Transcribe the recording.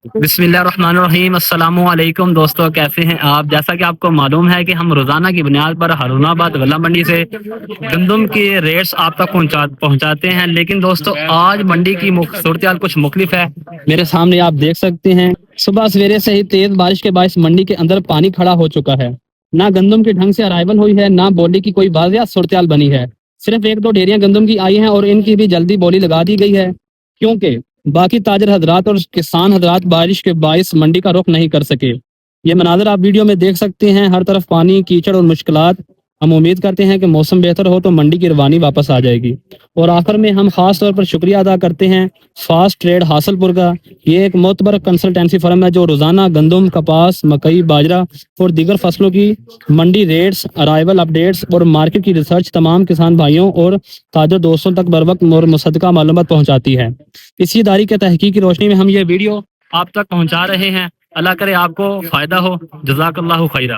بسم اللہ الرحمن الرحیم۔ السلام علیکم دوستو، کیسے ہیں آپ؟ جیسا کہ آپ کو معلوم ہے کہ ہم روزانہ کی بنیاد پر ہارون آباد غلہ منڈی سے گندم کی ریٹس آپ تک پہنچاتے ہیں، لیکن دوستو آج منڈی کی صورتحال کچھ مختلف ہے۔ میرے سامنے آپ دیکھ سکتے ہیں صبح سویرے سے ہی تیز بارش کے باعث منڈی کے اندر پانی کھڑا ہو چکا ہے۔ نہ گندم کے ڈھنگ سے ارائیول ہوئی ہے، نہ بولی کی کوئی واضح صورتحال بنی ہے۔ صرف ایک دو ڈیریاں گندم کی آئی ہیں اور ان کی بھی جلدی بولی لگا دی گئی ہے، کیونکہ باقی تاجر حضرات اور کسان حضرات بارش کے باعث منڈی کا رخ نہیں کر سکے۔ یہ مناظر آپ ویڈیو میں دیکھ سکتے ہیں، ہر طرف پانی، کیچڑ اور مشکلات۔ ہم امید کرتے ہیں کہ موسم بہتر ہو تو منڈی کی روانی واپس آ جائے گی۔ اور آخر میں ہم خاص طور پر شکریہ ادا کرتے ہیں فاسٹ ٹریڈ حاصل پور کا۔ یہ ایک معتبر کنسلٹنسی فرم ہے جو روزانہ گندم، کپاس، مکئی، باجرہ اور دیگر فصلوں کی منڈی ریٹس، ارائیول اپڈیٹس اور مارکیٹ کی ریسرچ تمام کسان بھائیوں اور تاجر دوستوں تک بروقت اور مصدقہ معلومات پہنچاتی ہے۔ اسی ادارے کی تحقیق کی روشنی میں ہم یہ ویڈیو آپ تک پہنچا رہے ہیں۔ اللہ کرے آپ کو فائدہ ہو۔ جزاک اللہ خیرہ۔